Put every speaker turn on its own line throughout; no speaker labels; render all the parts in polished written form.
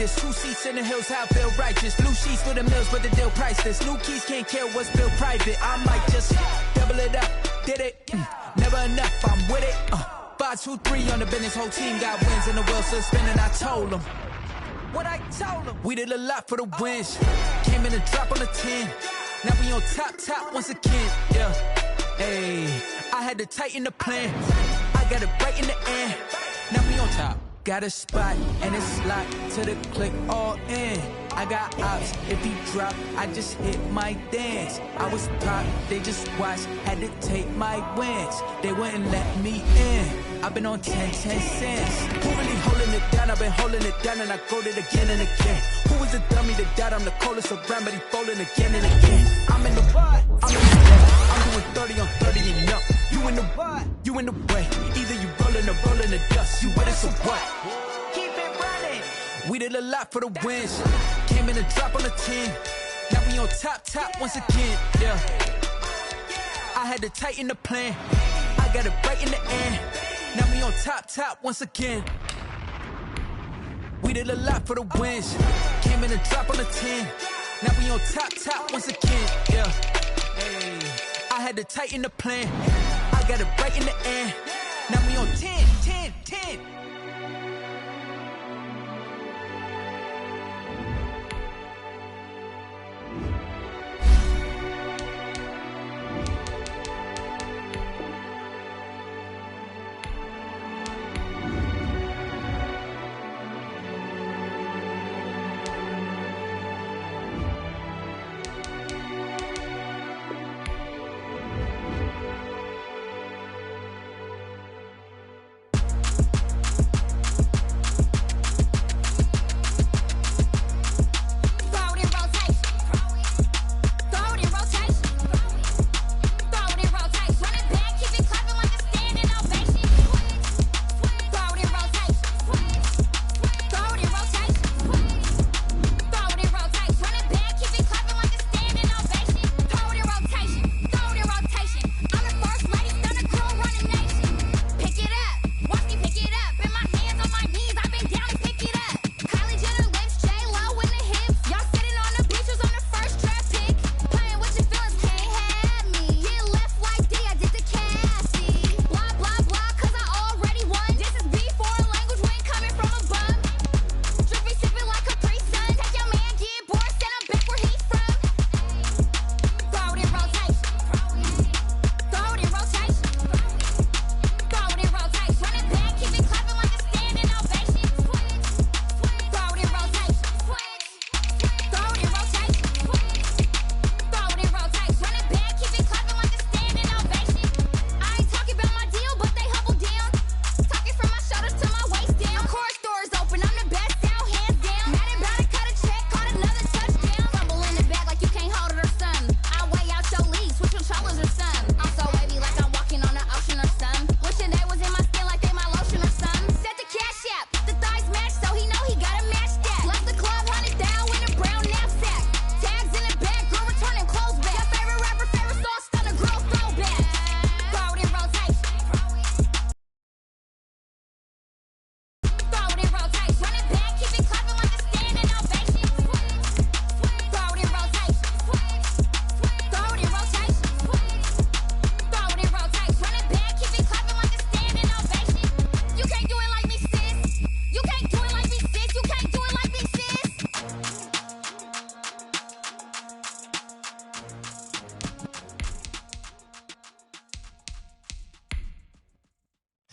this. 2 seats in the hills, how I feel righteous. Blue sheets for the mills, but the deal priceless. New keys can't care what's built private. I might just double it up, did it. Never enough, I'm with it. 5, 2, 3 on the business, whole team got wins and the wheels still spinning. I told them what I told them. We did a lot for the wins. Came in and drop on the 10. Now we on top once again. Yeah, hey, I had to tighten the plan. I got it right in the end. Now we on top. Got a spot and it's locked to the click all in. I got ops, if he drop, I just hit my dance. I was top, they just watched, had to take my wins. They wouldn't let me in. I've been on 10 cents. Who really holding it down? I've been holding it down and I go it again and again. Who was the dummy that died? I'm the coldest around, but he folding again and again. I'm in the what? I'm in the what? I'm doing 30 on 30 and up. You in the what? You in the way. Either you rolling or rolling the dust. You with us or what? Keep it running. We did a lot for the wins. Came in and drop on the 10. Now we on top once again. Yeah. I had to tighten the plan. I got it right in the end. Now we on top once again. We did a lot for the wins. Came in and drop on the 10. Now we on top once again. Yeah. Hey. I had to tighten the plan. I got it right in the end. Now we on 10.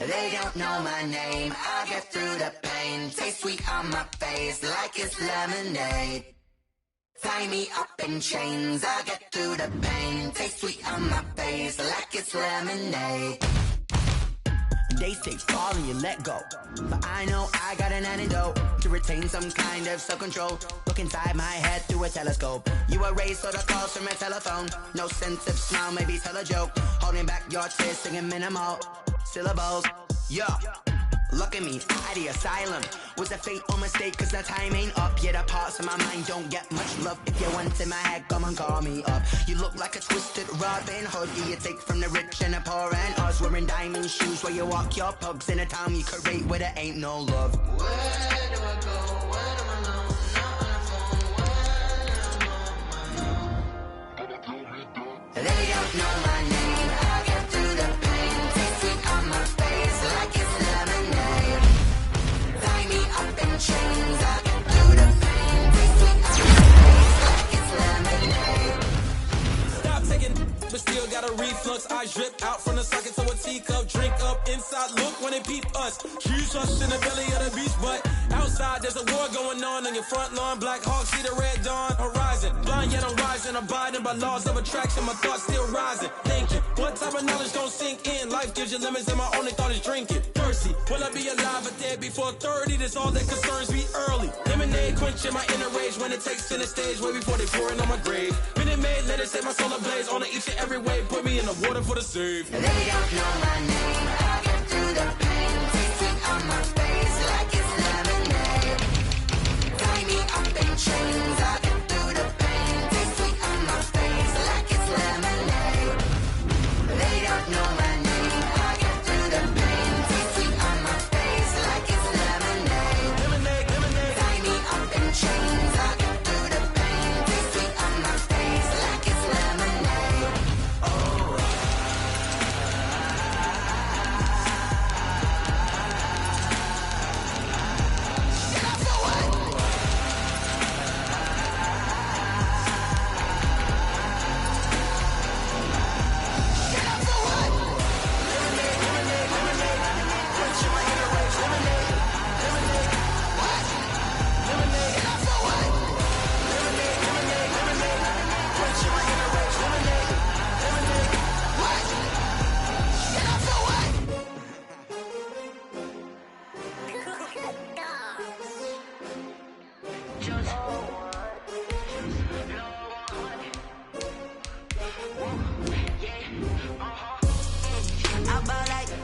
They don't know my name, I get through the pain. Taste sweet on my face like it's lemonade. Tie me up in chains, I get through the pain. Taste sweet on my face like it's lemonade.
They say fall and you let go, but I know I got an antidote to retain some kind of self-control. Look inside my head through a telescope. You erase all the calls from a telephone. No sense of smile, maybe tell a joke. Holding back your tears, singing minimal syllables. Yeah, look at me, at the asylum. Was a fate or mistake, cause the time ain't up. Yeah, the parts of my mind don't get much love. If you want in my head, come and call me up. You look like a twisted Robin Hood. Yeah, you take from the rich and the poor and us. Wearing diamond shoes while you walk your pugs in a town you create where there ain't no love.
Where do I go? Where do I know?
a socket to a teacup, drink up inside, look when they peep us. Huge us in the belly of the beach, but outside there's a war going on your front lawn. Black Hawks see the red dawn horizon. Blind yet I'm rising, abiding by laws of attraction. My thoughts still rising, thinking, what type of knowledge gon' sink in? Life gives you limits and my only thought is drinking. Thirsty, will I be alive or dead before 30? That's all that concerns me early. Lemonade quenching my inner rage when it takes center stage, way before they pouring on my grave. Minute Maid, let it set my soul ablaze. On each and every wave, put me in the water for the save.
They don't know my name, I get through the pain. Taste sweet on my face like it's lemonade. Tie me up in chains, I get through the pain. Taste sweet on my face like it's lemonade. They don't know my name, I get through the pain. Taste sweet on my face like it's lemonade. Tie me up in chains, I get through the pain. Taste sweet on my face like it's lemonade.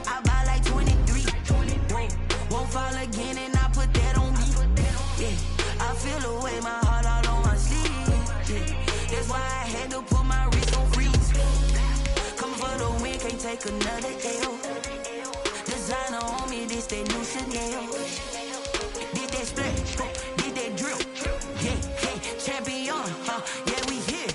I buy like 23. Won't fall again and I put that on me. Yeah, I feel away my heart all on my sleeve. Yeah, that's why I had to put my wrist on freeze. Coming for the win, can't take another L. Designer on me, this that new Chanel. Did that split, did that drill. Yeah, champion, yeah, we here.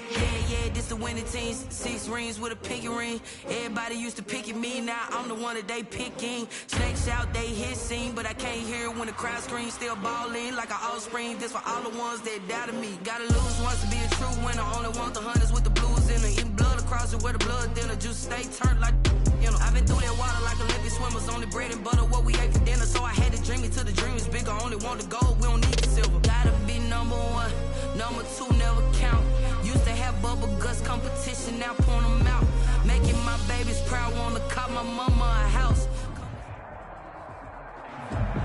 Yeah, this the winning team. 6 rings with a pinky ring. Everybody used to pick at me, now I'm the one that they picking. Snakes out, they hit scene, but I can't hear it when the crowd screams. Still ballin' like an offspring. This for all the ones that doubted me. Gotta lose once to be a true winner. Only want the hunters with the blues in it. Eating blood across it where the blood thinner. Juice stay turned like, you know. I've been through that water like Olympic swimmers. Only bread and butter, what we ate for dinner. So I had to dream it till the dream is bigger. Only want the gold, we don't need the silver. Gotta be number 1, number 2 never count. Used to have bubble guts competition, now point them out. Making my babies proud, wanna cop my mama a house.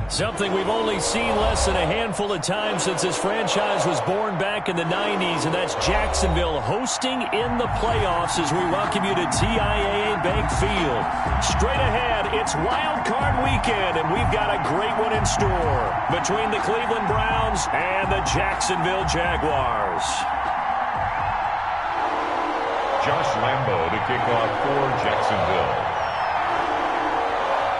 Something we've only seen less than a handful of times since this franchise was born back in the 90s, and that's Jacksonville hosting in the playoffs as we welcome you to TIAA Bank Field. Straight ahead, it's Wild Card Weekend, and we've got a great one in store between the Cleveland Browns and the Jacksonville Jaguars.
Josh Lambo to kick off for Jacksonville.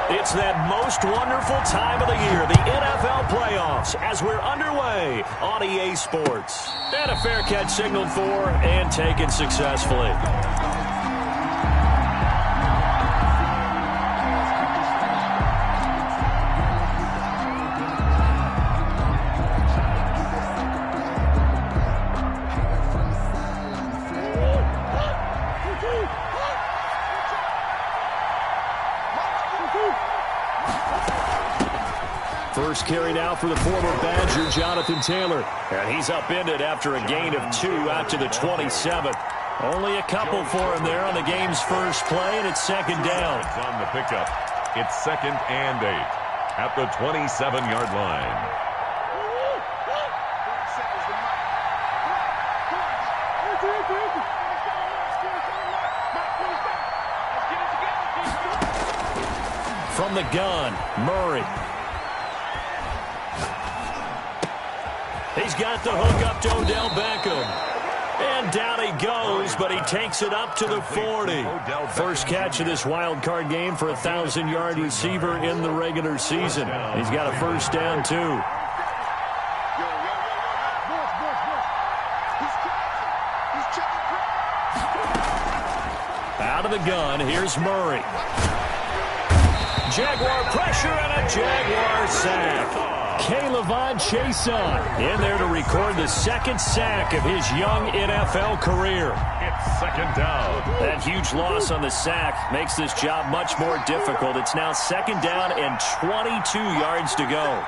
It's that most wonderful time of the year, the NFL playoffs, as we're underway on EA Sports. And a fair catch signaled for and taken successfully. First carry now for the former Badger, Jonathan Taylor. And he's upended after a gain of 2 out to the 27th. Only a couple for him there on the game's first play, and it's second down.
It's on the pickup. It's 2nd and 8 at the 27-yard line.
From the gun, Murray. He's got the hook up to Odell Beckham. And down he goes, but he takes it up to the 40. First catch of this wild card game for a 1,000-yard receiver in the regular season. He's got a first down, too. Out of the gun, here's Murray. Jaguar pressure and a Jaguar sack. K'Lavon Chason in there to record the second sack of his young NFL career.
It's second down.
That huge loss on the sack makes this job much more difficult. It's now second down and 22 yards to go.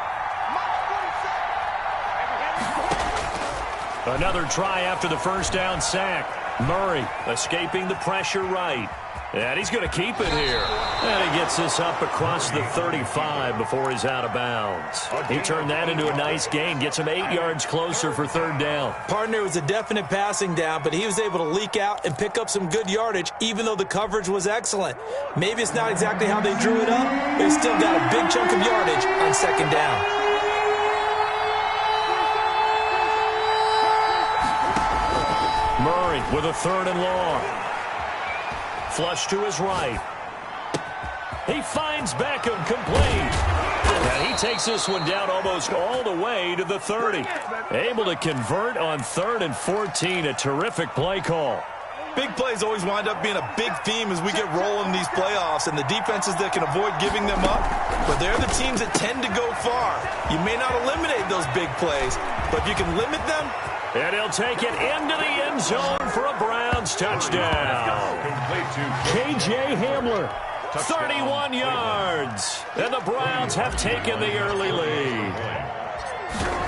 Another try after the first down sack. Murray escaping the pressure right. And he's going to keep it here. And he gets this up across the 35 before he's out of bounds. He turned that into a nice gain. Gets him 8 yards closer for third down.
Partner, was a definite passing down, but he was able to leak out and pick up some good yardage, even though the coverage was excellent. Maybe it's not exactly how they drew it up, but he still got a big chunk of yardage on second down.
Murray with a third and long. Flush to his right. He finds Beckham complete. And he takes this one down almost all the way to the 30. Able to convert on 3rd and 14. A terrific play call.
Big plays always wind up being a big theme as we get rolling in these playoffs, and the defenses that can avoid giving them up, but they're the teams that tend to go far. You may not eliminate those big plays, but if you can limit them.
And he'll take it into the end zone for a Browns touchdown. K.J. Hamler, 31 yards. And the Browns have taken the early lead.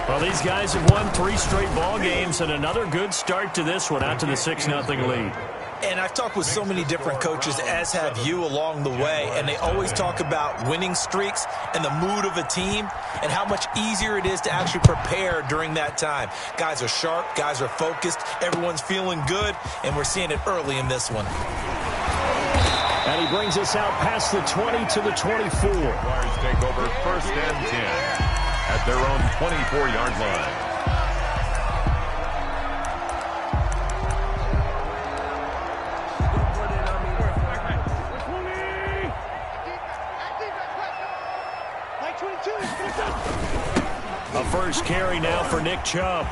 Well, these guys have won 3 straight ball games, and another good start to this one, out to the 6-0 lead.
And I've talked with so many different coaches, as have you, along the way, and they always talk about winning streaks and the mood of a team and how much easier it is to actually prepare during that time. Guys are sharp, guys are focused, everyone's feeling good, and we're seeing it early in this one.
And he brings us out past the 20 to the 24.
Jaguars take over 1st and 10 at their own 24-yard line.
A first carry now for Nick Chubb.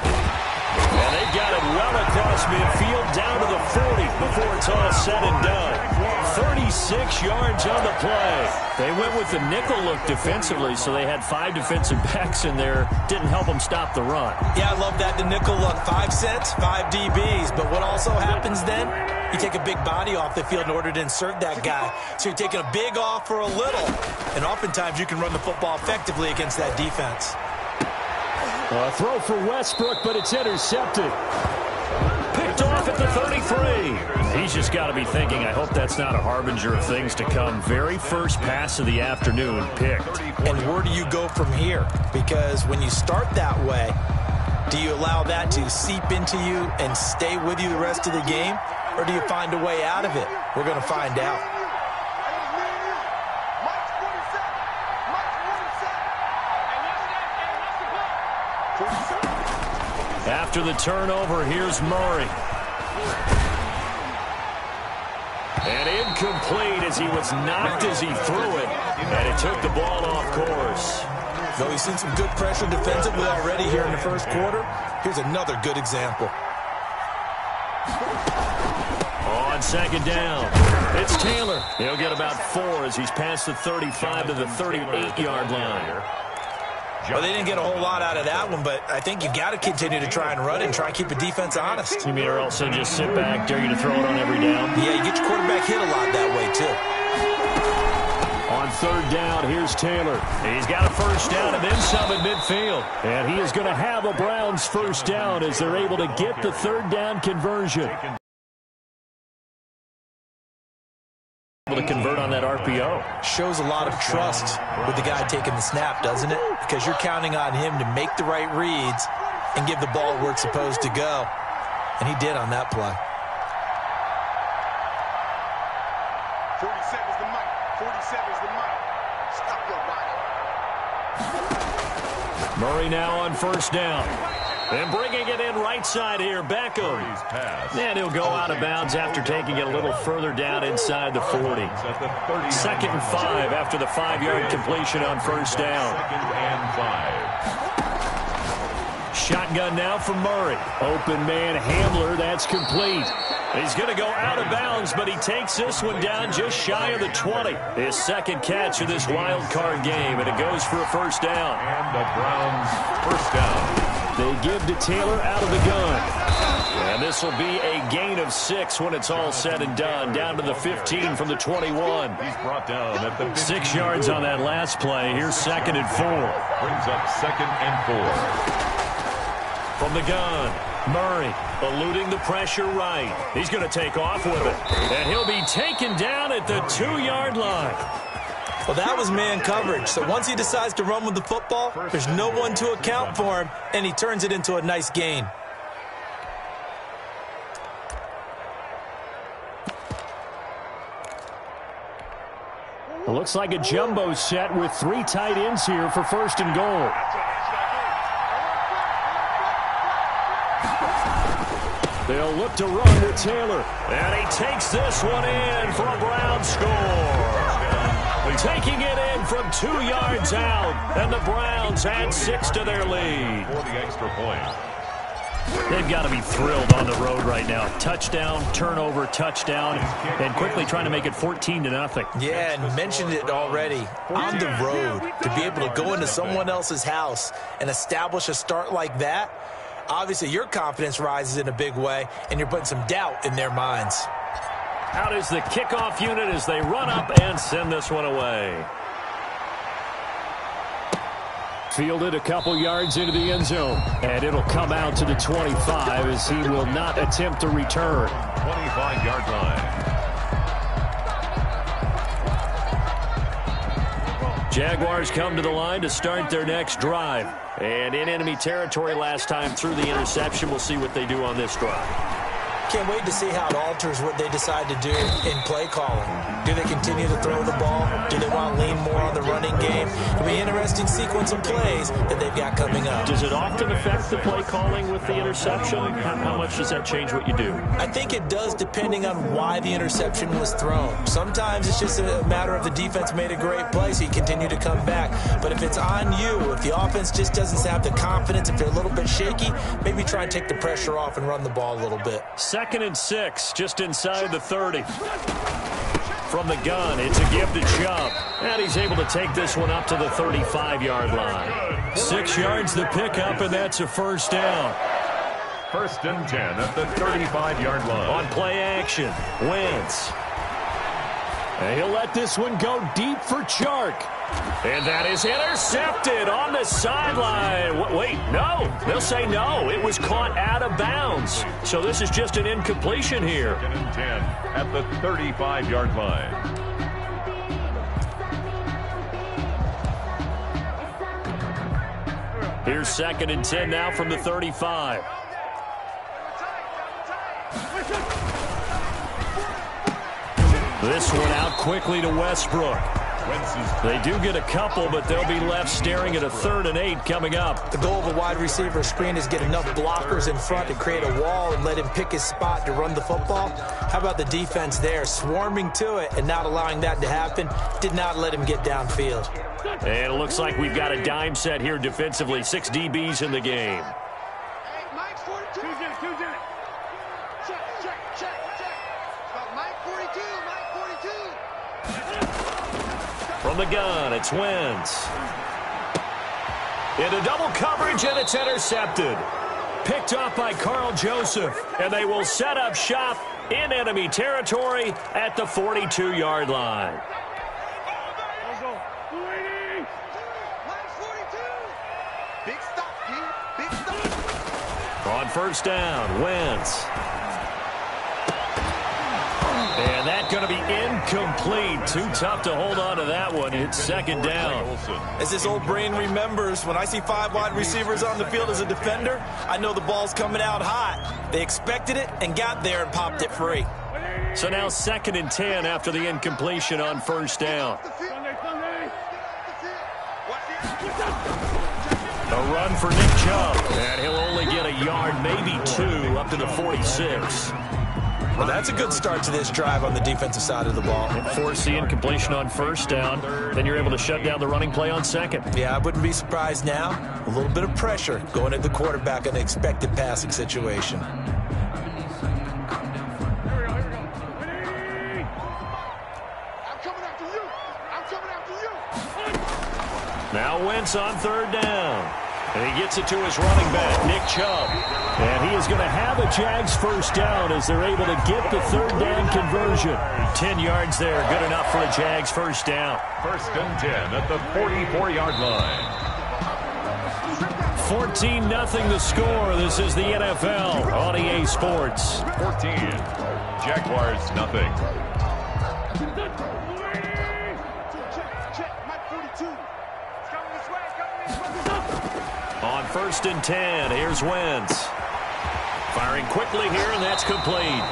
And they've got it well across midfield down to the 40 before it's all said and done. 36 yards on the play. They went with the nickel look defensively, so they had 5 defensive backs in there. Didn't help them stop the run.
Yeah, I love that, the nickel look. 5 sets, 5 DBs. But what also happens then? You take a big body off the field in order to insert that guy. So you're taking a big off for a little. And oftentimes you can run the football effectively against that defense.
A throw for Westbrook, but it's intercepted. Picked off at the 33. He's just got to be thinking, I hope that's not a harbinger of things to come. Very first pass of the afternoon picked.
And where do you go from here? Because when you start that way, do you allow that to seep into you and stay with you the rest of the game? Or do you find a way out of it? We're going to find out.
After the turnover, here's Murray. And incomplete as he was knocked as he threw it. And it took the ball off course.
Though he's seen some good pressure defensively already here in the first quarter, here's another good example.
On second down, it's Taylor. He'll get about 4 as he's past the 35 to the 38-yard line.
Well, they didn't get a whole lot out of that one, but I think you got to continue to try and run and try and keep the defense honest.
You mean or else just sit back, dare you to throw it on every down?
Yeah, you get your quarterback hit a lot that way, too.
On third down, here's Taylor. He's got a first down and then some at midfield. And he is going to have a Browns first down as they're able to get the third down conversion. Able to convert on that RPO.
Shows a lot of trust with the guy taking the snap, doesn't it? Because you're counting on him to make the right reads and give the ball where it's supposed to go. And he did on that play.
47 is the mic. 47 is the mic. Stop your body.
Murray now on first down. And bringing it in right side here, Beckham. And he'll go out of bounds after taking it a little further down inside the 40. 2nd and 5 after the 5-yard completion on first down.
2nd and 5.
Shotgun now for Murray. Open man Hamler, that's complete. He's going to go out of bounds, but he takes this one down just shy of the 20. His second catch of this wild card game, and it goes for a first down.
And the Browns first down.
They give to Taylor out of the gun. And this will be a gain of 6 when it's all said and done. Down to the 15 from the 21.
He's brought down at the
6 yards on that last play. Here's 2nd and 4.
Brings up 2nd and 4.
From the gun, Murray eluding the pressure right. He's going to take off with it. And he'll be taken down at the 2-yard line.
Well, that was man coverage. So once he decides to run with the football, there's no one to account for him, and he turns it into a nice gain.
It looks like a jumbo set with 3 tight ends here for 1st and goal. They'll look to run with Taylor. And he takes this one in for a Brown score. Taking it in from 2 yards out. And the Browns add 6 to their lead.
For the extra point.
They've got to be thrilled on the road right now. Touchdown, turnover, touchdown, and quickly trying to make it 14-0.
Yeah, and mentioned it already. On the road, to be able to go into someone else's house and establish a start like that, obviously your confidence rises in a big way, and you're putting some doubt in their minds.
Out is the kickoff unit as they run up and send this one away. Fielded a couple yards into the end zone, and it'll come out to the 25 as he will not attempt to return.
25-yard line.
Jaguars come to the line to start their next drive. And in enemy territory last time through the interception. We'll see what they do on this drive.
Can't wait to see how it alters what they decide to do in play calling. Do they continue to throw the ball? Do they want to lean more on the running game? It'll be an interesting sequence of plays that they've got coming up.
Does it often affect the play calling with the interception? How much does that change what you do?
I think it does, depending on why the interception was thrown. Sometimes it's just a matter of the defense made a great play, so you continue to come back. But if it's on you, if the offense just doesn't have the confidence, if they're a little bit shaky, maybe try and take the pressure off and run the ball a little bit.
2nd and 6, just inside the 30. From the gun, it's a give to Chubb. And he's able to take this one up to the 35-yard line. 6 yards the pickup, and that's a first down.
1st and 10 at the 35-yard line.
On play action, Wentz. And he'll let this one go deep for Chark. And that is intercepted on the sideline. Wait, no. They'll say no. It was caught out of bounds. So this is just an incompletion here.
2nd and 10 at the 35-yard line.
Here's 2nd and 10 now from the 35. This one out quickly to Westbrook. They do get a couple, but they'll be left staring at a 3rd and 8 coming up.
The goal of a wide receiver screen is get enough blockers in front to create a wall and let him pick his spot to run the football. How about the defense there, swarming to it and not allowing that to happen? Did not let him get downfield.
And it looks like we've got a dime set here defensively. 6 DBs in the game. From the gun, it's Wentz. Into double coverage, and it's intercepted. Picked off by Carl Joseph, and they will set up shop in enemy territory at the 42-yard line. On first down, Wentz. And that's going to be incomplete. Too tough to hold on to that one. It's 2nd down.
As this old brain remembers, when I see 5 wide receivers on the field as a defender, I know the ball's coming out hot. They expected it and got there and popped it free.
So now 2nd and 10 after the incompletion on first down. A run for Nick Chubb. And he'll only get a yard, maybe 2, up to the 46.
Well, that's a good start to this drive on the defensive side of the ball.
Force the incompletion on first down. Then you're able to shut down the running play on 2nd.
Yeah, I wouldn't be surprised now. A little bit of pressure going at the quarterback in an expected passing situation.
Now Wentz on third down. And he gets it to his running back, Nick Chubb. And he is going to have a Jags first down as they're able to get the third down conversion. 10 yards there, good enough for a Jags first down.
1st and 10 at the 44-yard line.
14-0 the score. This is the NFL on EA Sports.
14. Jaguars, nothing.
On 1st and 10, here's Wentz. Firing quickly here, and that's complete.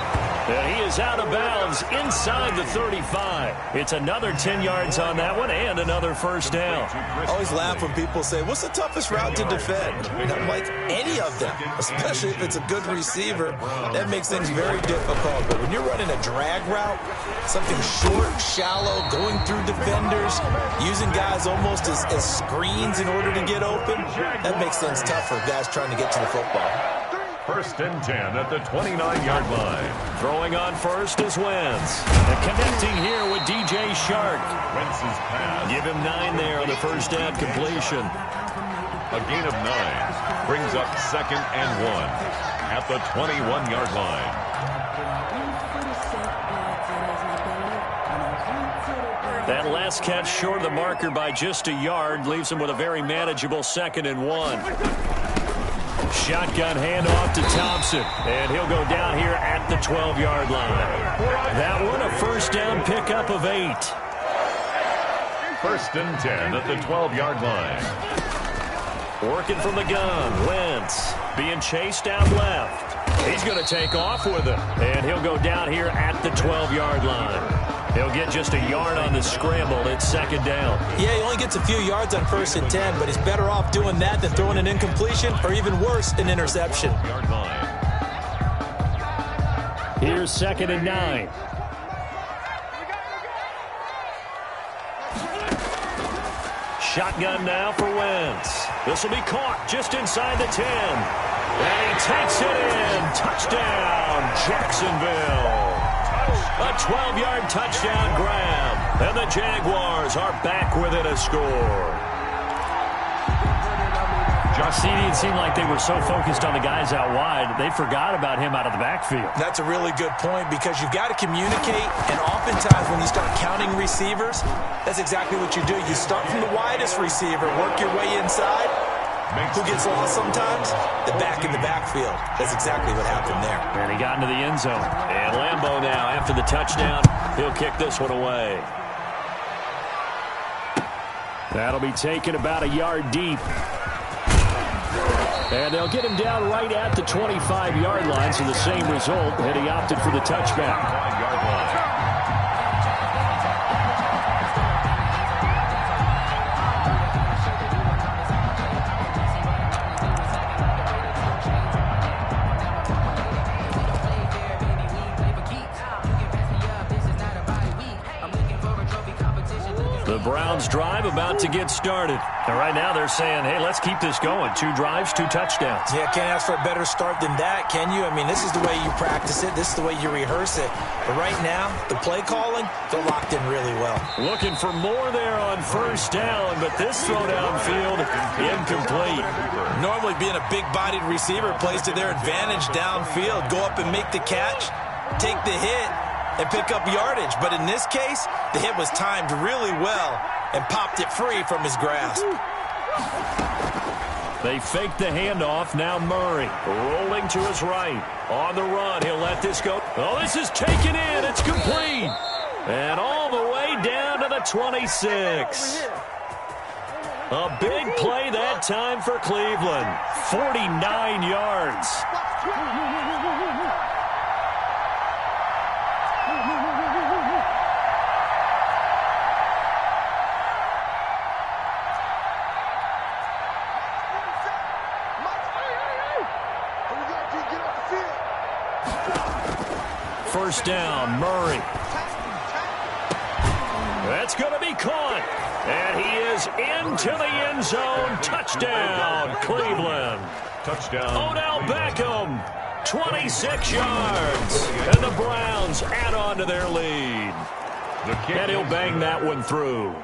And he is out of bounds inside the 35. It's another 10 yards on that one and another first down.
I always laugh when people say, what's the toughest route to defend? I'm like, any of them, especially if it's a good receiver. That makes things very difficult. But when you're running a drag route, something short, shallow, going through defenders, using guys almost as screens in order to get open, that makes things tough for guys trying to get to the football.
1st and 10 at the 29-yard line.
Throwing on first is Wentz. And connecting here with DJ Shark.
Wentz's pass.
Give him 9 there on the first down completion.
A gain of 9 brings up 2nd and 1 at the 21-yard line.
That last catch short of the marker by just a yard leaves him with a very manageable 2nd and 1. Shotgun handoff to Thompson, and he'll go down here at the 12-yard line. That one a first down pickup of 8.
1st and 10 at the 12-yard line.
Working from the gun, Wentz being chased out left. He's going to take off with it, and he'll go down here at the 12-yard line. He'll get just a yard on the scramble. It's 2nd down.
Yeah, he only gets a few yards on 1st and 10, but he's better off doing that than throwing an incompletion or even worse, an interception.
Here's 2nd and 9. Shotgun now for Wentz. This will be caught just inside the 10. And he takes it in. Touchdown, Jacksonville. A 12-yard touchdown grab. And the Jaguars are back within a score. Josh, it seemed like they were so focused on the guys out wide, they forgot about him out of the backfield.
That's a really good point because you've got to communicate, and oftentimes when you start counting receivers, that's exactly what you do. You start from the widest receiver, work your way inside. Who gets lost sometimes? The back in the backfield. That's exactly what happened there.
And he got into the end zone. And Lambeau now, after the touchdown, he'll kick this one away. That'll be taken about a yard deep. And they'll get him down right at the 25-yard line, so the same result, and he opted for the touchback. The Browns drive about to get started. And right now they're saying, hey, let's keep this going. 2 drives, 2 touchdowns.
Yeah, can't ask for a better start than that, can you? I mean, this is the way you practice it. This is the way you rehearse it. But right now, the play calling, they're locked in really well.
Looking for more there on first down, but this throw downfield incomplete.
Normally being a big-bodied receiver plays to their advantage downfield. Go up and make the catch, take the hit, and pick up yardage. But in this case, the hit was timed really well and popped it free from his grasp.
They fake the handoff. Now Murray rolling to his right. On the run, he'll let this go. Oh, this is taken in. It's complete. And all the way down to the 26. A big play that time for Cleveland. 49 yards. First down, Murray. That's going to be caught. And he is into the end zone. Touchdown, Cleveland.
Touchdown.
Odell Beckham, 26 yards. And the Browns add on to their lead. And he'll bang that one through.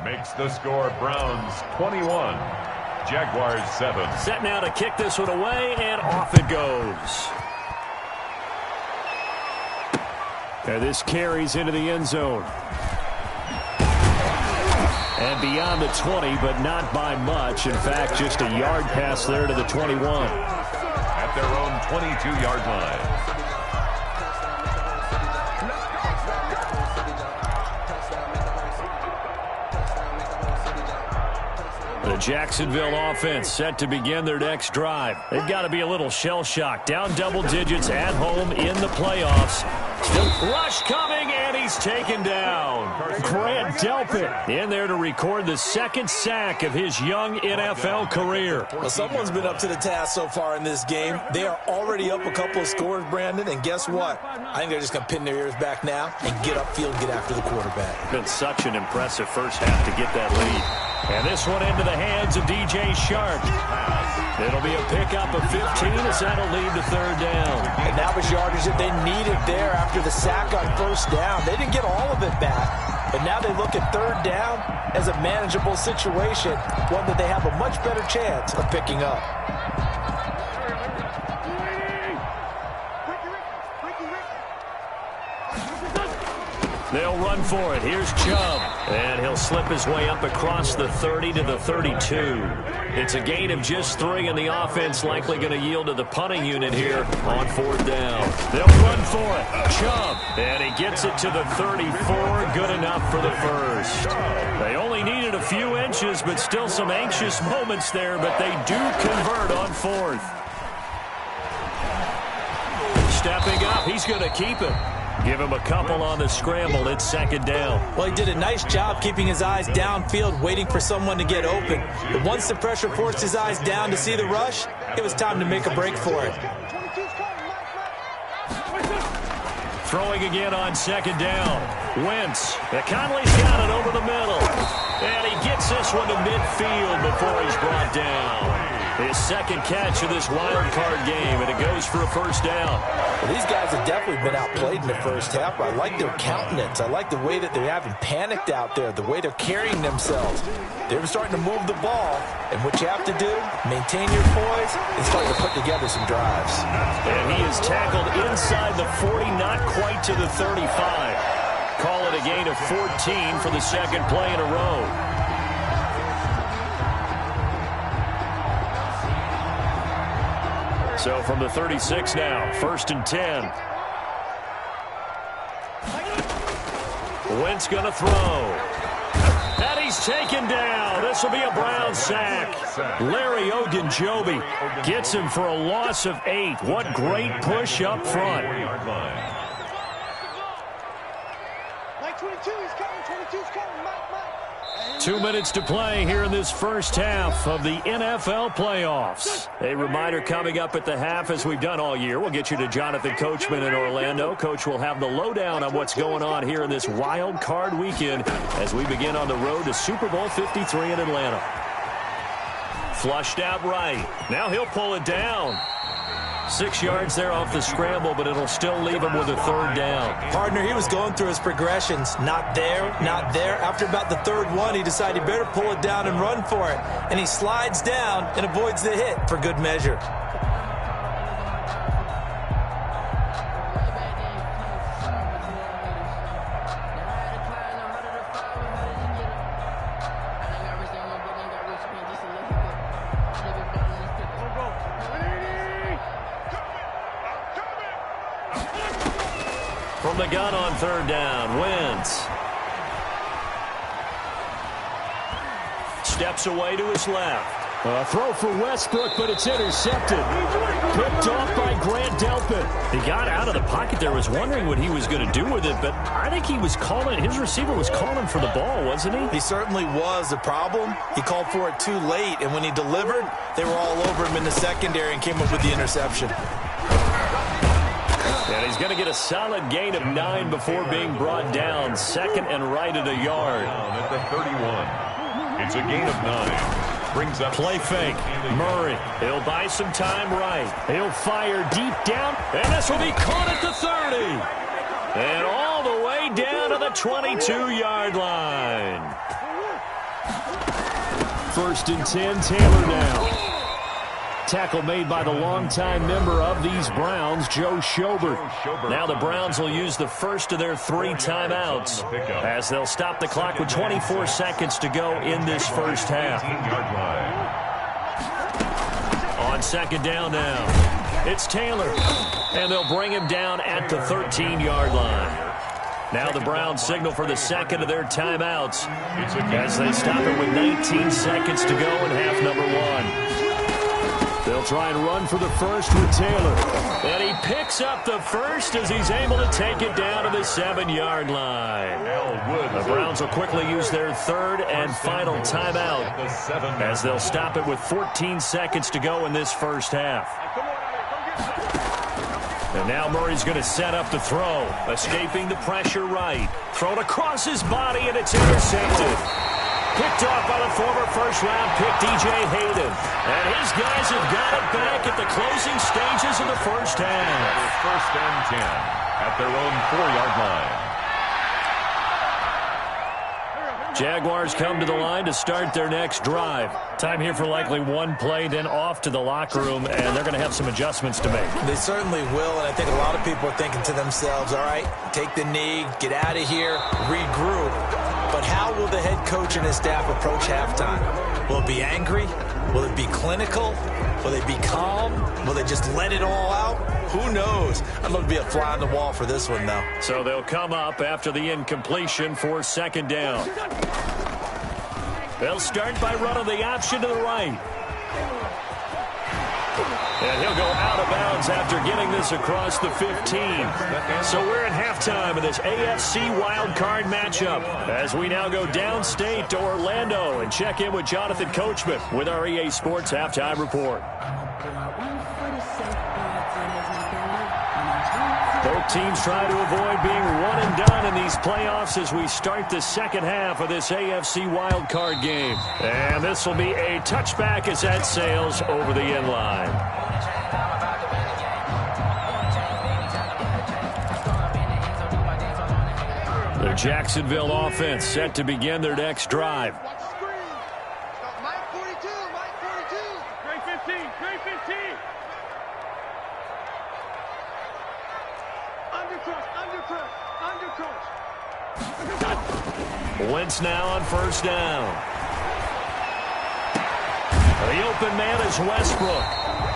Makes the score Browns 21, Jaguars 7.
Set now to kick this one away, and off it goes. And this carries into the end zone. And beyond the 20, but not by much. In fact, just a yard pass there to the 21.
At their own 22-yard line.
The Jacksonville offense set to begin their next drive. They've got to be a little shell-shocked. Down double digits at home in the playoffs. Still rush coming, and he's taken down. Grant Delpit in there to record the second sack of his young NFL career.
Well, someone's been up to the task so far in this game. They are already up a couple of scores, Brandon, and guess what? I think they're just going to pin their ears back now and get upfield and get after the quarterback.
Been such an impressive first half to get that lead. And this one into the hands of DJ Shark. It'll be a pickup of 15 as that'll lead to third down.
And that was yardage that they needed there after the sack on first down. They didn't get all of it back, but now they look at third down as a manageable situation, one that they have a much better chance of picking up.
They'll run for it. Here's Chubb. And he'll slip his way up across the 30 to the 32. It's a gain of just 3, and the offense likely going to yield to the punting unit here on fourth down. They'll run for it. Chubb. And he gets it to the 34. Good enough for the first. They only needed a few inches, but still some anxious moments there, but they do convert on fourth. Stepping up. He's going to keep it. Give him a couple on the scramble. It's second down.
Well, he did a nice job keeping his eyes downfield, waiting for someone to get open. But once the pressure forced his eyes down to see the rush, it was time to make a break for it.
Throwing again on second down. Wentz. Conley's got it over the middle. And he gets this one to midfield before he's brought down. His second catch of this wild card game, and it goes for a first down.
Well, these guys have definitely been outplayed in the first half. I like their countenance. I like the way that they haven't panicked out there, the way they're carrying themselves. They're starting to move the ball, and what you have to do, maintain your poise and start to put together some drives.
And he is tackled inside the 40, not quite to the 35. Call it a gain of 14 for the second play in a row. So from the 36 now, 1st and 10. Wentz going to throw. And he's taken down. This will be a Brown sack. Larry Ogunjobi gets him for a loss of 8. What great push up front.
Mike 22 is coming. 22's coming. Mike.
2 minutes to play here in this first half of the NFL playoffs. A reminder coming up at the half, as we've done all year. We'll get you to Jonathan Coachman in Orlando. Coach will have the lowdown on what's going on here in this wild card weekend as we begin on the road to Super Bowl 53 in Atlanta. Flushed out right. Now he'll pull it down. 6 yards there off the scramble, but it'll still leave him with a third down.
Partner, he was going through his progressions. Not there, not there. After about the third one, he decided he better pull it down and run for it. And he slides down and avoids the hit for good measure.
From the gun on third down, Wentz. Steps away to his left. A throw for Westbrook, but it's intercepted. Picked off by Grant Delpit. He got out of the pocket there, was wondering what he was going to do with it, but I think he was calling, his receiver was calling for the ball, wasn't he?
He certainly was. The problem, he called for it too late, and when he delivered, they were all over him in the secondary and came up with the interception.
And he's going to get a solid gain of 9 before being brought down. Second and right at a yard.
At the 31. It's a gain of 9. Brings up
play fake. Murray. He'll buy some time right. He'll fire deep down. And this will be caught at the 30. And all the way down to the 22-yard line. First and 10, Taylor now. Tackle made by the longtime member of these Browns, Joe Schobert. Now the Browns will use the first of their 3 timeouts as they'll stop the clock with 24 seconds to go in this first half. On second down now, it's Taylor, and they'll bring him down at the 13-yard line. Now the Browns signal for the second of their timeouts as they stop it with 19 seconds to go in half number 1. They'll try and run for the first with Taylor. And he picks up the first as he's able to take it down to the 7-yard line. The Browns will quickly use their 3rd and final timeout as they'll stop it with 14 seconds to go in this first half. And now Murray's going to set up the throw. Escaping the pressure right. Thrown across his body, and it's intercepted. Picked off by the former first-round pick, DJ Hayden. And his guys have got it back at the closing stages of the first half.
First and 10 at their own 4-yard line.
Jaguars come to the line to start their next drive. Time here for likely one play, then off to the locker room, and they're going to have some adjustments to make.
They certainly will, and I think a lot of people are thinking to themselves, all right, take the knee, get out of here, regroup. But how will the head coach and his staff approach halftime? Will it be angry? Will it be clinical? Will they be calm? Will they just let it all out? Who knows? I'd love to be a fly on the wall for this one, though.
So they'll come up after the incompletion for second down. They'll start by running the option to the right. And he'll go out of bounds after getting this across the 15. So we're at halftime of this AFC wildcard matchup as we now go downstate to Orlando and check in with Jonathan Coachman with our EA Sports Halftime Report. Both teams try to avoid being one and done in these playoffs as we start the second half of this AFC wildcard game. And this will be a touchback as that sails over the end line. The Jacksonville offense set to begin their next drive.
Mike 42, Mike 42. Great 15, great 15. Undercross.
Wentz now on first down. The open man is Westbrook.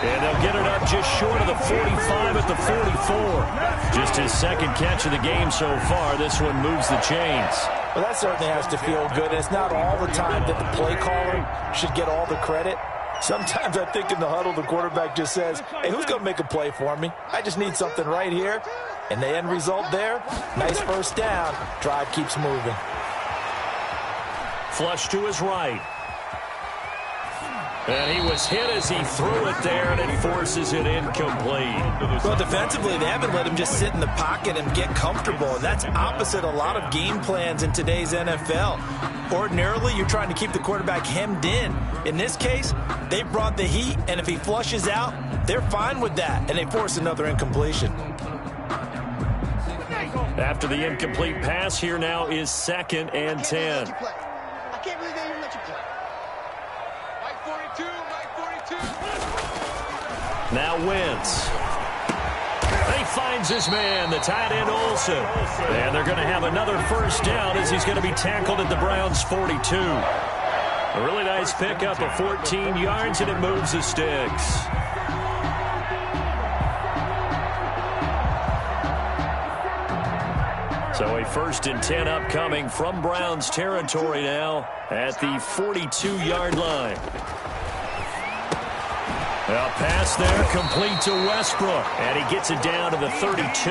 And they'll get it up just short of the 45 at the 44. Just his second catch of the game so far. This one moves the chains.
Well, that certainly has to feel good. It's not all the time that the play caller should get all the credit. Sometimes I think in the huddle, the quarterback just says, hey, who's going to make a play for me? I just need something right here. And the end result there, nice first down. Drive keeps moving.
Flush to his right. And he was hit as he threw it there, and it forces it incomplete.
Well, defensively, they haven't let him just sit in the pocket and get comfortable. And that's opposite a lot of game plans in today's NFL. Ordinarily, you're trying to keep the quarterback hemmed in. In this case, they brought the heat, and if he flushes out, they're fine with that, and they force another incompletion.
After the incomplete pass, here now is second and 10.
I can't believe they even let you play. Mike 42, Mike 42.
Now Wentz. He finds his man, the tight end Olsen. And they're going to have another first down as he's going to be tackled at the Browns' 42. A really nice pickup of 14 yards, and it moves the sticks. So a first and 10 upcoming from Browns territory now at the 42-yard line. A pass there complete to Westbrook, and he gets it down to the 32.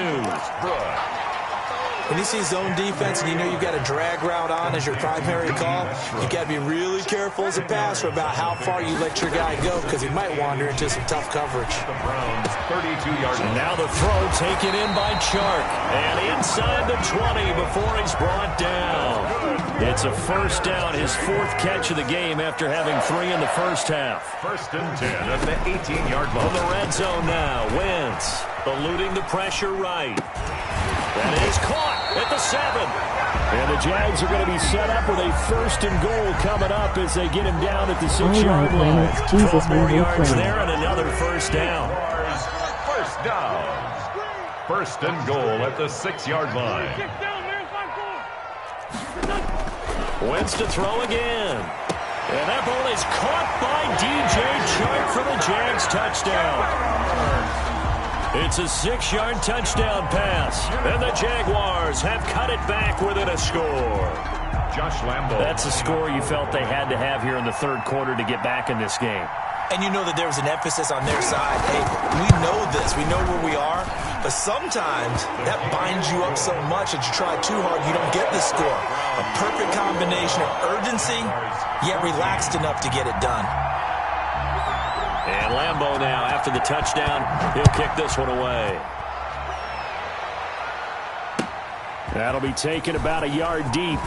When you see zone defense and you know you've got a drag route on as your primary call, you got to be really careful as a passer about how far you let your guy go because he might wander into some tough coverage.
The Browns 32-yard line.
Now the throw taken in by Chark, and inside the 20 before he's brought down. It's a first down, his fourth catch of the game after having 3 in the first half.
First and 10 at the 18-yard line.
From the red zone now, Wentz eluding the pressure right. That is caught at the 7. And the Jags are going to be set up with a 1st and goal coming up as they get him down at the 6-yard line. 12 more yards there and another first down.
First down. 1st and goal at the 6-yard line.
Wentz to throw again. And that ball is caught by DJ Chark for the Jags touchdown. It's a 6-yard touchdown pass. And the Jaguars have cut it back within a score.
Josh Lambo.
That's a score you felt they had to have here in the 3rd quarter to get back in this game.
And you know that there was an emphasis on their side. Hey, we know this. We know where we are. But sometimes that binds you up so much that you try too hard, you don't get the score. A perfect combination of urgency, yet relaxed enough to get it done.
And Lambo now, after the touchdown, he'll kick this one away. That'll be taken about a yard deep.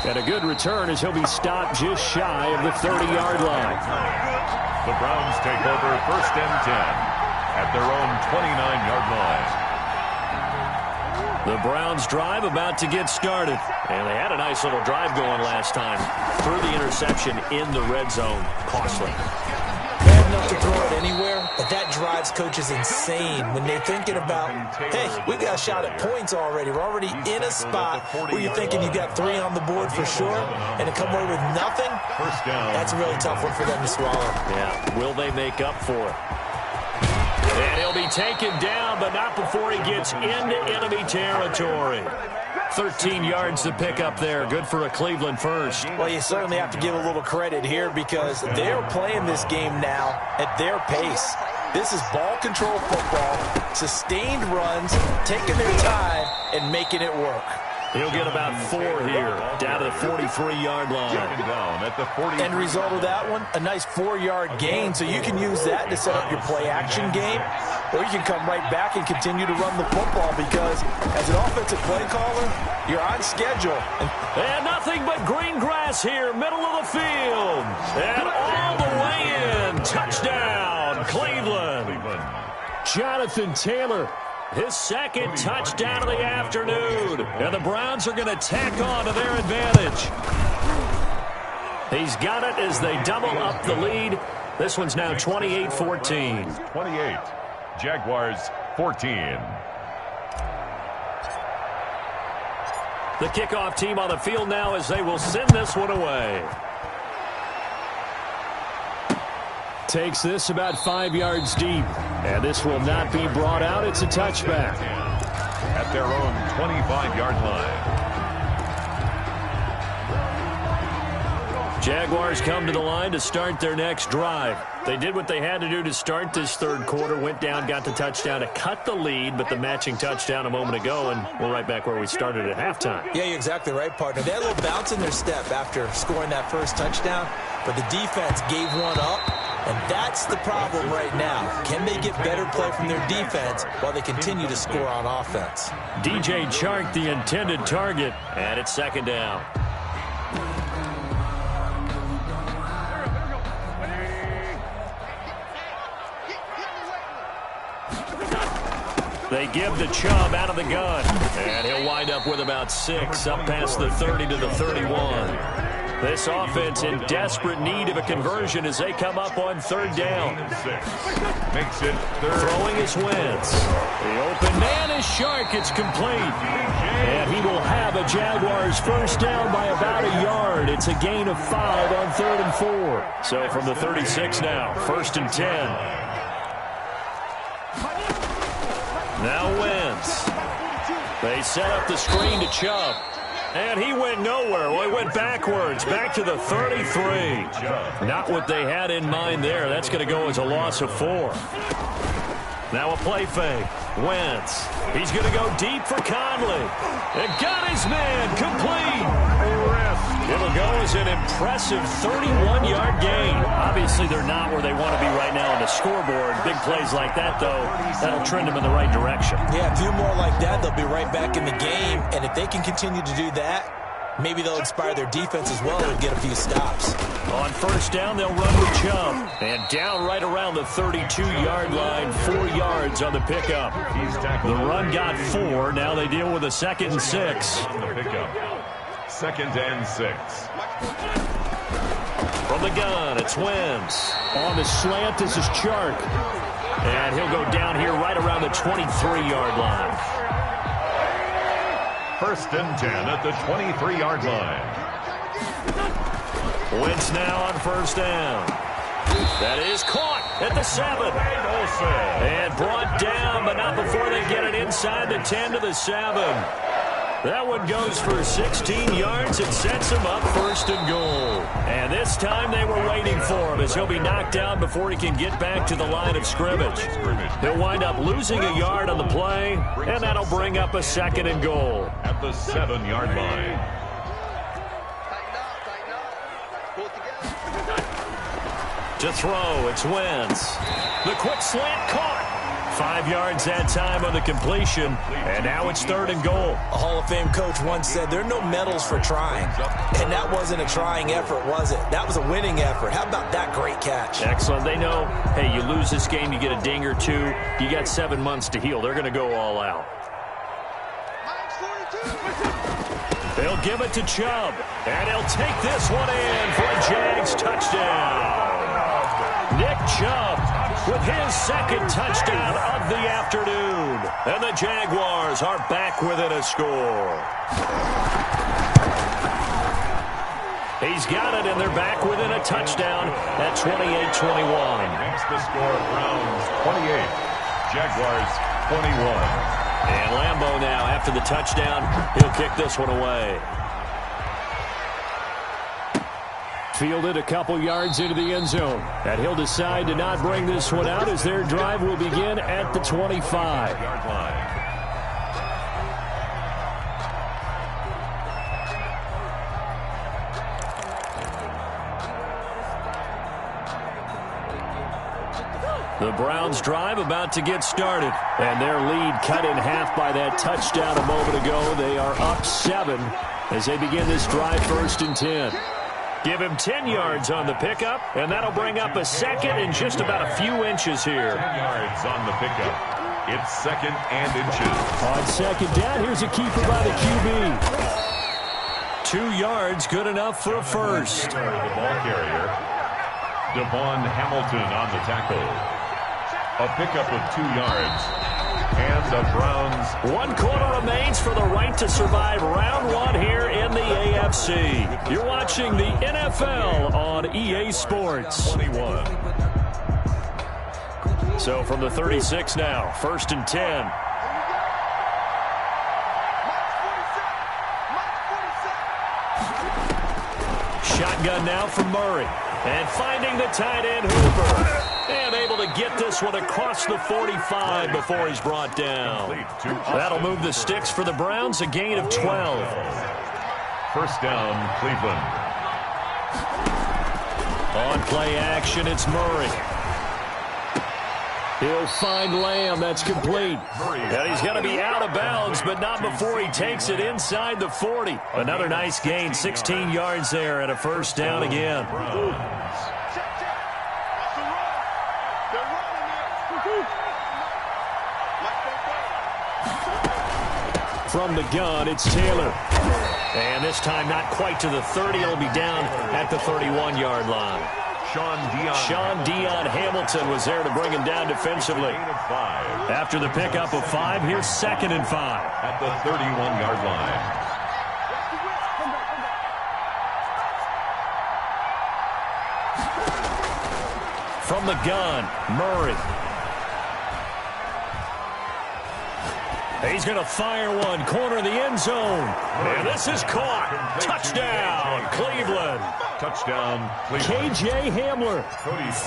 And a good return as he'll be stopped just shy of the 30-yard line.
The Browns take over 1st and 10 at their own 29-yard line.
The Browns drive about to get started. And they had a nice little drive going last time. Through the interception in the red zone. Costly.
Bad enough to throw it anywhere, but that drives coaches insane when they're thinking about, hey, we got a shot at points already. We're already in a spot where you're thinking you got 3 on the board for sure, and to come away with nothing, that's a really tough one for them to swallow.
Yeah, will they make up for it? And he'll be taken down, but not before he gets into enemy territory. 13 yards to pick up there. Good for a Cleveland first.
Well, you certainly have to give a little credit here because they're playing this game now at their pace. This is ball control football, sustained runs, taking their time, and making it work.
He'll get about 4 here, down to the 43-yard line.
End result of that one, a nice 4-yard gain, so you can use that to set up your play-action game, or you can come right back and continue to run the football because as an offensive play caller, you're on schedule.
And nothing but green grass here, middle of the field. And all the way in, touchdown, Cleveland. Jonathan Taylor. His 2nd touchdown of the afternoon. And the Browns are going to tack on to their advantage. He's got it as they double up the lead. This one's now 28-14.
28. Jaguars 14.
The kickoff team on the field now as they will send this one away. Takes this about 5 yards deep. And this will not be brought out. It's a touchback.
At their own 25-yard line.
Jaguars come to the line to start their next drive. They did what they had to do to start this 3rd quarter. Went down, got the touchdown to cut the lead, but the matching touchdown a moment ago, and we're right back where we started at halftime.
Yeah, you're exactly right, partner. They had a little bounce in their step after scoring that first touchdown, but the defense gave one up. And that's the problem right now. Can they get better play from their defense while they continue to score on offense?
DJ Chark, the intended target, and it's 2nd down. They give the Chubb out of the gun. And he'll wind up with about 6, up past the 30 to the 31. This offense in desperate need of a conversion as they come up on 3rd down.
Makes it 3rd.
Throwing is Wentz. The open man is Chark. It's complete. And he will have a Jaguars first down by about a yard. It's a gain of 5 on 3rd and 4. So from the 36 now, 1st and 10. Now Wentz. They set up the screen to Chubb. And he went nowhere. Well, he went backwards, back to the 33. Not what they had in mind there. That's going to go as a loss of 4. Now a play fake. Wentz. He's going to go deep for Conley. And got his man complete. It'll go as an impressive 31-yard gain. Obviously, they're not where they want to be right now on the scoreboard. Big plays like that, though, that'll trend them in the right direction.
Yeah, a few more like that, they'll be right back in the game. And if they can continue to do that, Maybe they'll inspire their defense as well and get a few stops.
On first down, they'll run with Chubb. And down right around the 32-yard line, 4 yards on the pickup. The run got 4. Now they deal with a 2nd and 6.
On the pickup. 2nd and 6.
From the gun, it's Wentz. On the slant, this is Chark. And he'll go down here right around the 23-yard line.
1st and 10 at the 23-yard line.
Wentz now on first down. That is caught at the 7. And brought down, but not before they get it inside the 10 to the 7. That one goes for 16 yards and sets him up 1st and goal. And this time they were waiting for him as he'll be knocked down before he can get back to the line of scrimmage. He'll wind up losing a yard on the play, and that'll bring up a 2nd and goal.
At the 7-yard line.
To throw, it's Wentz. The quick slant caught. 5 yards that time on the completion, and now it's 3rd and goal.
A Hall of Fame coach once said there are no medals for trying. And that wasn't a trying effort, was it? That was a winning effort. How about that great catch?
Excellent. They know, hey, you lose this game, you get a ding or 2. You got 7 months to heal. They're going to go all out. They'll give it to Chubb, and he'll take this one in for a Jags touchdown. Nick Chubb with his 2nd touchdown of the afternoon. And the Jaguars are back within a score. He's got it, and they're back within a touchdown at 28-21.
Makes the score Browns 28, Jaguars 21.
And Lambeau now, after the touchdown, he'll kick this one away. Fielded a couple yards into the end zone. And he'll decide to not bring this one out as their drive will begin at the 25-yard line. The Browns drive about to get started, and their lead cut in half by that touchdown a moment ago. They are up 7 as they begin this drive 1st and 10. Give him 10 yards on the pickup, and that'll bring up a 2nd and just about a few inches here.
10 yards on the pickup. It's 2nd and inches.
On 2nd down, here's a keeper by the QB. 2 yards, good enough for a first.
The ball carrier, Devon Hamilton on the tackle. A pickup of 2 yards. And the Browns.
1 quarter remains for the right to survive round 1 here in the AFC. You're watching the NFL on EA Sports.
21.
So from the 36 now, 1st and 10. Shotgun now from Murray. And finding the tight end Hooper. And able to get this one across the 45 before he's brought down. That'll move the sticks for the Browns, a gain of 12.
1st down, Cleveland.
On play action, it's Murray. He'll find Lamb. That's complete. And he's going to be out of bounds, but not before he takes it inside the 40. Another nice gain, 16 yards there, and a 1st down again. From the gun, it's Taylor. And this time not quite to the 30. It'll be down at the 31-yard line. Sean Dion Hamilton was there to bring him down defensively. After the pickup of 5, here's 2nd and 5.
At the 31-yard line.
From the gun, Murray. He's going to fire one, corner of the end zone. And this is caught. Touchdown, Cleveland.
Touchdown, Cleveland.
KJ Hamler,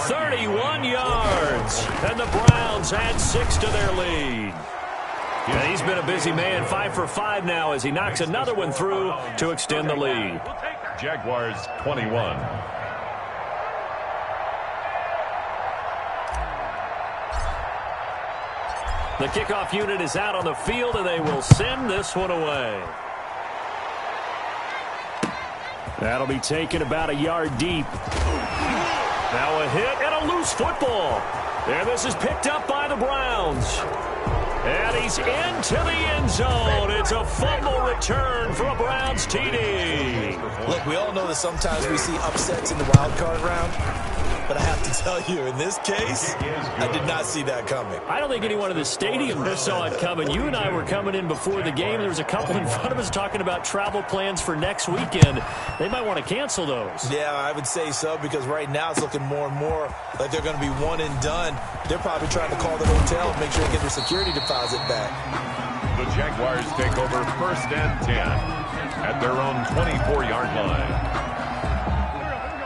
31 yards. And the Browns add 6 to their lead. And he's been a busy man, 5 for 5 now as he knocks another one through to extend the lead.
Jaguars 21.
The kickoff unit is out on the field, and they will send this one away. That'll be taken about a yard deep. Now a hit and a loose football. And this is picked up by the Browns. And he's into the end zone. It's a fumble return for a Browns TD.
Look, we all know that sometimes we see upsets in the wild card round. But I have to tell you, in this case, I did not see that coming.
I don't think anyone in the stadium saw it coming. You and I were coming in before the game. There was a couple in front of us talking about travel plans for next weekend. They might want to cancel those.
Yeah, I would say so, because right now it's looking more and more like they're going to be one and done. They're probably trying to call the hotel and make sure they get their security deposit back.
The Jaguars take over 1st and 10 at their own 24-yard line.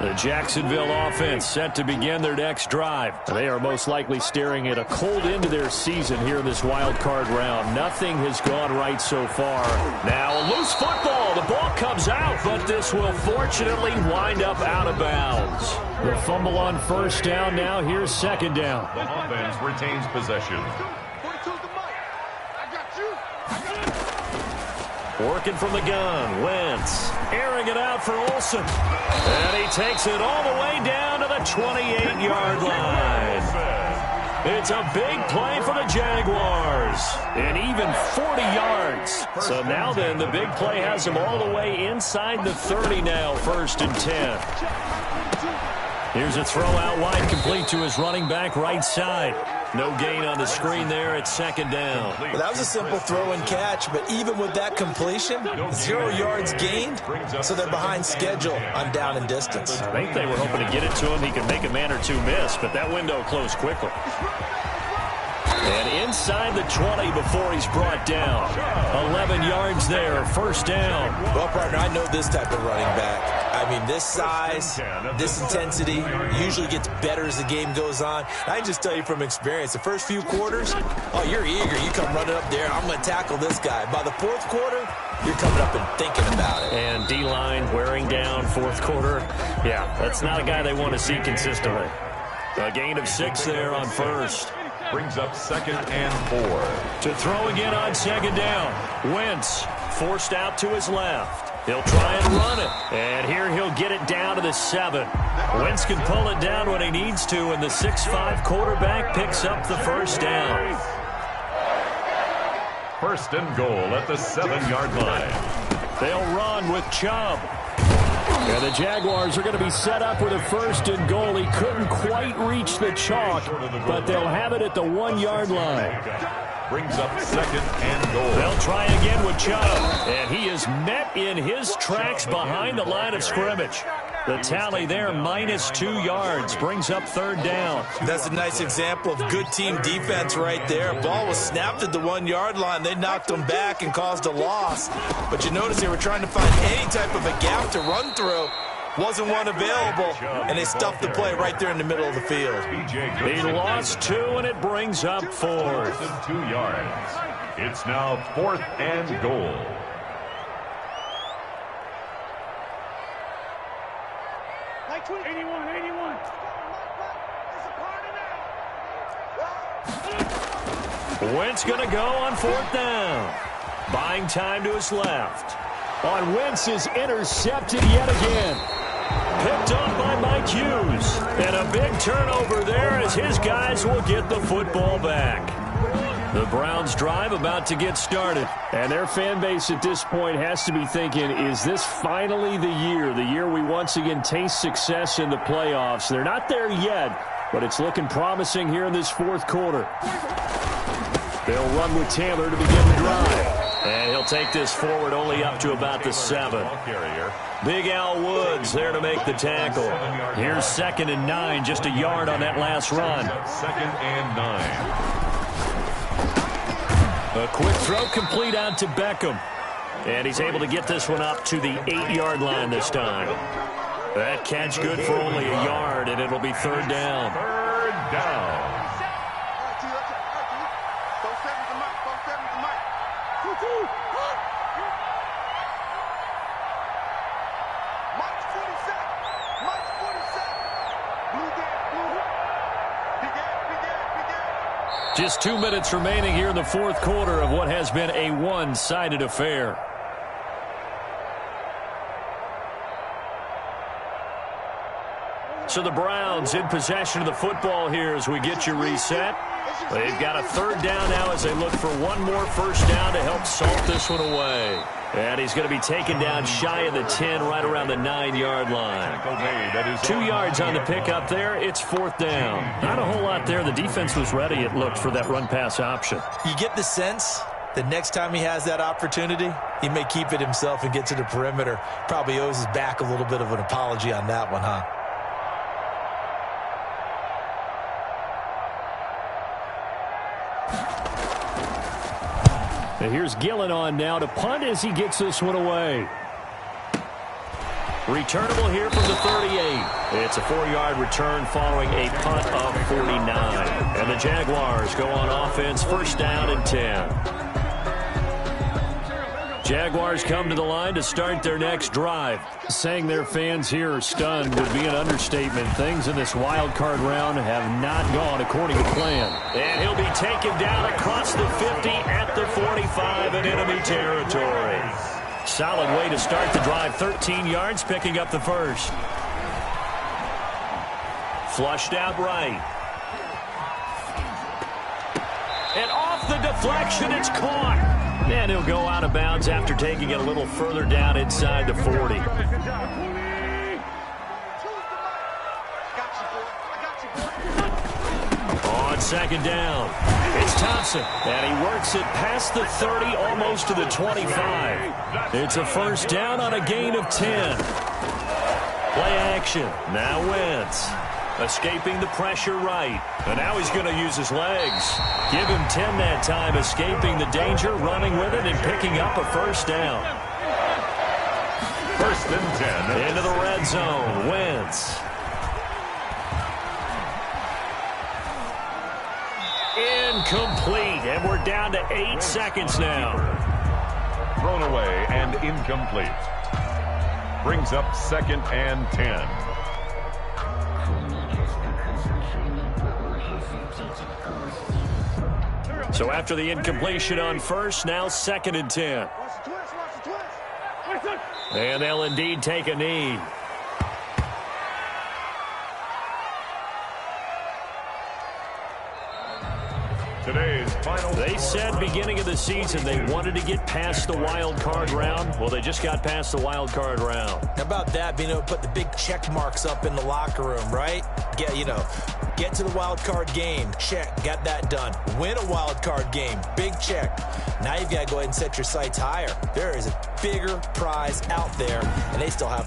The Jacksonville offense set to begin their next drive. They are most likely staring at a cold end to their season here in this wild card round. Nothing has gone right so far. Now a loose football. The ball comes out, but this will fortunately wind up out of bounds. The fumble on 1st down. Now here's 2nd down.
The offense retains possession.
Working from the gun, Wentz airing it out for Olsen. And he takes it all the way down to the 28-yard line. It's a big play for the Jaguars. And even 40 yards. So now then, the big play has him all the way inside the 30 now, 1st and 10. Here's a throw out wide, complete to his running back right side. No gain on the screen there at 2nd down.
Well, that was a simple throw and catch, but even with that completion, 0 yards gained, so they're behind schedule on down and distance.
I think they were hoping to get it to him. He could make a man or two miss, but that window closed quickly. And inside the 20 before he's brought down. 11 yards there, 1st down.
Well, partner, I know this type of running back. I mean, this size, this intensity usually gets better as the game goes on. I can just tell you from experience, the first few quarters, oh, you're eager. You come running up there, I'm going to tackle this guy. By the 4th quarter, you're coming up and thinking about it.
And D-line wearing down 4th quarter. Yeah, that's not a guy they want to see consistently. A gain of 6 there on 1st.
Brings up 2nd and 4.
To throw again on 2nd down. Wentz forced out to his left. He'll try and run it. And here he'll get it down to the 7. Wentz can pull it down when he needs to, and the 6'5" quarterback picks up the 1st down.
1st and goal at the 7-yard line.
They'll run with Chubb. And the Jaguars are going to be set up with a 1st and goal. He couldn't quite reach the chalk, but they'll have it at the 1-yard line.
Brings up 2nd and goal.
They'll try again with Chubb, and he is met in his tracks behind the line of scrimmage. The tally there, -2 yards, brings up 3rd down.
That's a nice example of good team defense right there. Ball was snapped at the 1-yard line. They knocked them back and caused a loss. But you notice they were trying to find any type of a gap to run through. Wasn't one available, and they stuffed the play right there in the middle of the field.
He lost 2, and it brings up 4th.
2 yards. It's now 4th and goal.
Like 81, 81.
Wentz going to go on 4th down. Buying time to his left. On Wentz is intercepted yet again. Picked up by Mike Hughes. And a big turnover there as his guys will get the football back. The Browns drive about to get started. And their fan base at this point has to be thinking, is this finally the year we once again taste success in the playoffs? They're not there yet, but it's looking promising here in this 4th quarter. They'll run with Taylor to begin the drive. And he'll take this forward only up to about the 7. Big Al Woods there to make the tackle. Here's 2nd and 9, just a yard on that last run.
2nd and 9.
A quick throw complete out to Beckham. And he's able to get this one up to the 8-yard line this time. That catch good for only a yard, and it'll be 3rd down.
3rd down.
Just 2 minutes remaining here in the 4th quarter of what has been a one-sided affair. So the Browns in possession of the football here as we get you reset. They've got a third down now as they look for one more first down to help salt this one away. And he's going to be taken down shy of the 10, right around the 9-yard line. 2 yards on the pickup there. It's fourth down.
Not a whole lot there. The defense was ready, it looked, for that run-pass option.
You get the sense that next time he has that opportunity, he may keep it himself and get to the perimeter. Probably owes his back a little bit of an apology on that one, huh?
And here's Gillen on now to punt as he gets this one away. Returnable here from the 38. It's a 4-yard return following a punt of 49. And the Jaguars go on offense, first down and 10. Jaguars come to the line to start their next drive.
Saying their fans here are stunned would be an understatement. Things in this wild card round have not gone according to plan.
And he'll be taken down across the 50 at the 45 in enemy territory. Solid way to start the drive. 13 yards, picking up the first. Flushed out right. And off the deflection, it's caught. And he'll go out of bounds after taking it a little further down inside the 40. On second down, it's Thompson. And he works it past the 30, almost to the 25. It's a first down on a gain of 10. Play action. Now Wentz. Escaping the pressure right. And now he's going to use his legs. Give him 10 that time, escaping the danger, running with it, and picking up a first down.
First and 10.
Into the red zone. Wentz. Incomplete. And we're down to 8 seconds now.
Thrown away and incomplete. Brings up second and 10.
So after the incompletion on first, now second and 10. And they'll indeed take a knee.
Today's final.
They said beginning of the season they wanted to get past the wild card round. Well, they just got past the wild card round.
How about that, being able to put the big check marks up in the locker room, right? Get to the wild card game. Check. Got that done. Win a wild card game. Big check. Now you've got to go ahead and set your sights higher. There is a bigger prize out there, and they still have